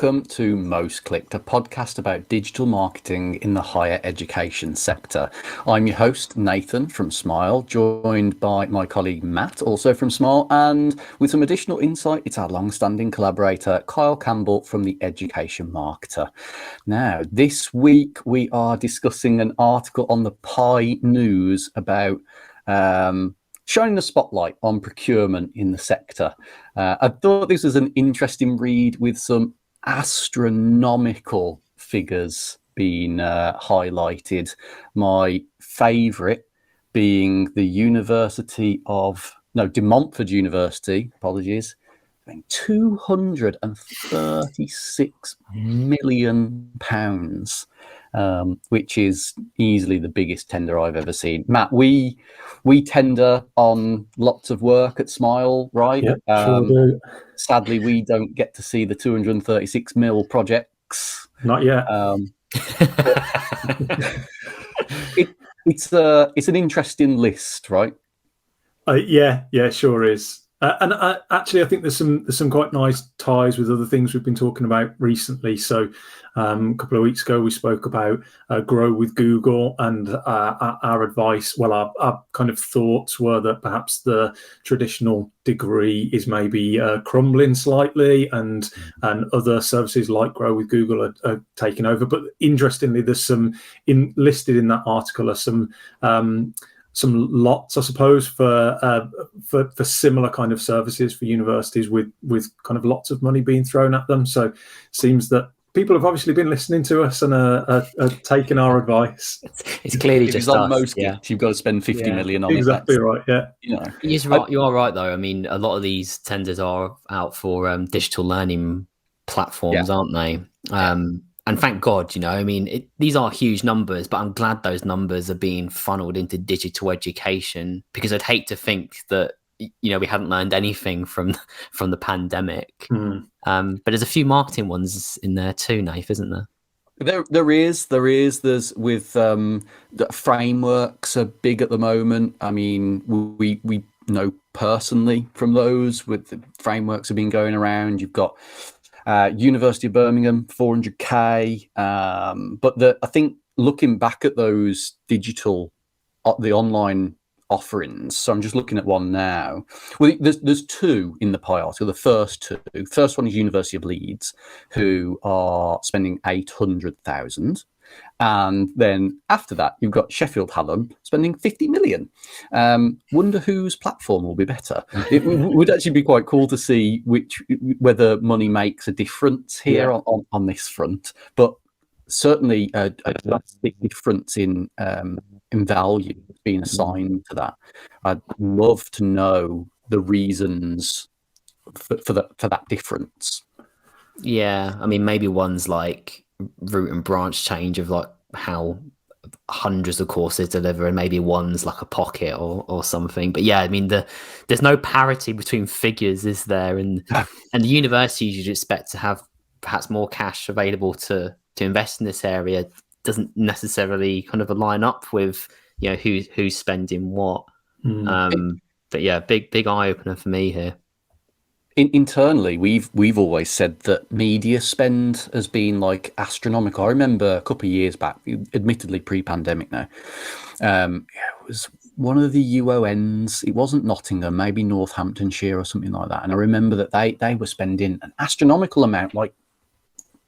welcome to Most Clicked, a podcast about digital marketing in the higher education sector. I'm your host, Nathan from Smile, joined by my colleague Matt, also from Smile, and with some additional insight, it's our long-standing collaborator, Kyle Campbell from the Education Marketer. Now, this week we are discussing an article on the Pi News about shining the spotlight on procurement in the sector. I thought this was an interesting read with some astronomical figures being highlighted. My favourite being the De Montfort University, apologies, £236 million, which is easily the biggest tender I've ever seen. Matt, we tender on lots of work at Smile, right? Yeah, sure do. Sadly, we don't get to see the 236 mil projects. Not yet. It's an interesting list, right? Yeah, sure is. And actually, I think there's some quite nice ties with other things we've been talking about recently. So a couple of weeks ago, we spoke about Grow with Google, and our advice, well, our kind of thoughts were that perhaps the traditional degree is maybe crumbling slightly, and other services like Grow with Google are taking over. But interestingly, there's some listed in that article are some lots, I suppose, for similar kind of services for universities with kind of lots of money being thrown at them. So it seems that people have obviously been listening to us and are taking our advice. It's clearly just on us. Most you've got to spend 50 million on exactly it. Right. Yeah. You are right though. I mean, a lot of these tenders are out for digital learning platforms, aren't they? And thank God, these are huge numbers, but I'm glad those numbers are being funneled into digital education, because I'd hate to think that, we hadn't learned anything from the pandemic. But there's a few marketing ones in there too, Nath, isn't there? There's with the frameworks are big at the moment. I mean, we know personally from those with the frameworks have been going around. You've got University of Birmingham, 400k. But I think looking back at those the online offerings, so I'm just looking at one now. Well, there's two in the Pi article. The first one is University of Leeds, who are spending 800,000. And then after that, you've got Sheffield Hallam spending 50 million. Wonder whose platform will be better. It would actually be quite cool to see whether money makes a difference here on this front. But certainly a drastic difference in value being assigned to that. I'd love to know the reasons for that difference. Yeah, I mean, maybe one's like root and branch change of like how hundreds of courses deliver, and maybe one's like a pocket or something. But yeah, I mean, there's no parity between figures, is there? And the universities you'd expect to have perhaps more cash available to invest in this area doesn't necessarily kind of align up with who's spending what. But yeah, big eye opener for me here. Internally, we've always said that media spend has been like astronomical. I remember a couple of years back, admittedly pre-pandemic now, it was one of the UONs. It wasn't Nottingham, maybe Northamptonshire or something like that. And I remember that they were spending an astronomical amount, like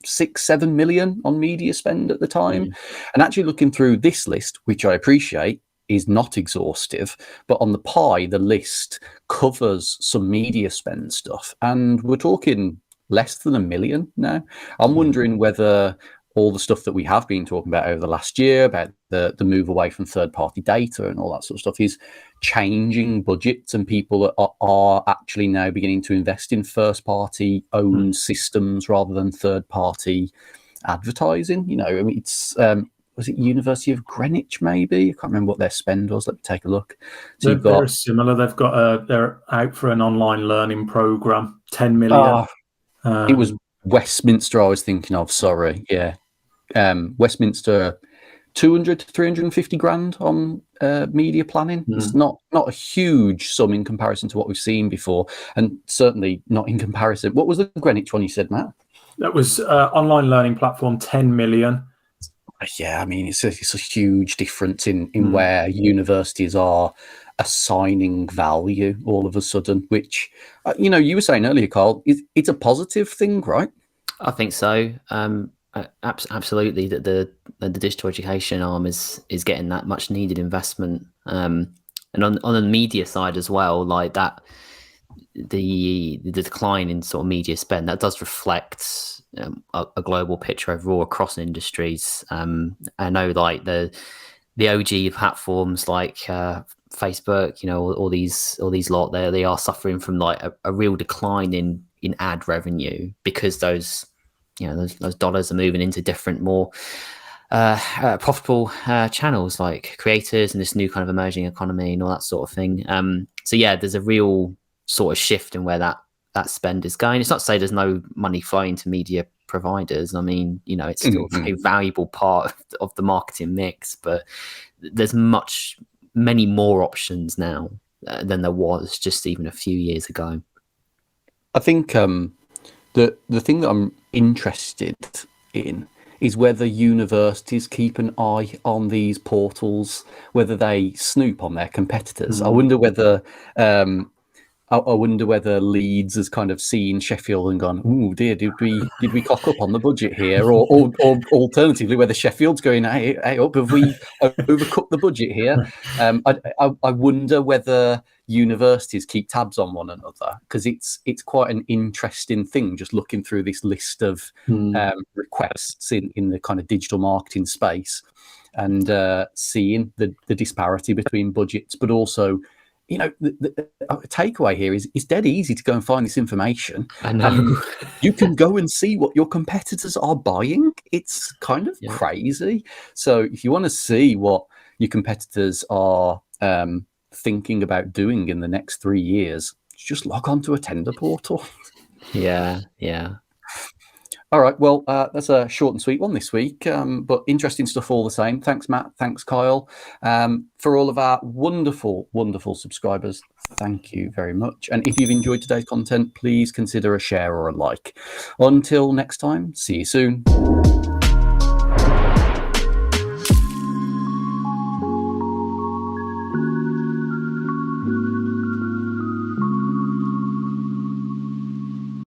6-7 million on media spend at the time. And actually looking through this list, which I appreciate is not exhaustive, but on the Pi, the list covers some media spend stuff, and we're talking less than 1 million now. I'm wondering whether all the stuff that we have been talking about over the last year, about the move away from third-party data and all that sort of stuff, is changing budgets, and people are actually now beginning to invest in first-party owned systems rather than third-party advertising. I mean, it's was it University of Greenwich, maybe? I can't remember what their spend was. Let me take a look. So they're similar. They've got they're out for an online learning program, 10 million. It was Westminster I was thinking of, sorry. Yeah. Westminster, 200 to 350 grand on media planning. It's not a huge sum in comparison to what we've seen before, and certainly not in comparison. What was the Greenwich one you said, Matt? That was online learning platform, 10 million. Yeah, I mean, it's a huge difference in where universities are assigning value all of a sudden, which, you were saying earlier, Carl, it's a positive thing, right? I think so. Absolutely, that the digital education arm is getting that much needed investment. And on the media side as well, like that, the decline in sort of media spend, that does reflect a global picture overall across industries. I know, like the OG platforms like Facebook, all these lot, they are suffering from like a real decline in ad revenue, because those dollars are moving into different, more profitable channels like creators and this new kind of emerging economy and all that sort of thing. So yeah, there's a real sort of shift in where that spend is going. It's not to say there's no money flowing to media providers. I mean, it's still a very valuable part of the marketing mix, but there's many more options now than there was just even a few years ago. I think the thing that I'm interested in is whether universities keep an eye on these portals, whether they snoop on their competitors. I wonder whether I wonder whether Leeds has kind of seen Sheffield and gone, "Oh dear, did we cock up on the budget here?" Or alternatively, whether Sheffield's going, "Hey up, have we overcooked the budget here?" I wonder whether universities keep tabs on one another, because it's quite an interesting thing just looking through this list of requests in the kind of digital marketing space, and seeing the disparity between budgets, but also, the takeaway here is it's dead easy to go and find this information. I know. You can go and see what your competitors are buying. It's kind of crazy. So if you want to see what your competitors are thinking about doing in the next 3 years, just log on to a tender portal. Yeah. All right, well, that's a short and sweet one this week, but interesting stuff all the same. Thanks, Matt. Thanks, Kyle. For all of our wonderful, wonderful subscribers, thank you very much. And if you've enjoyed today's content, please consider a share or a like. Until next time, see you soon.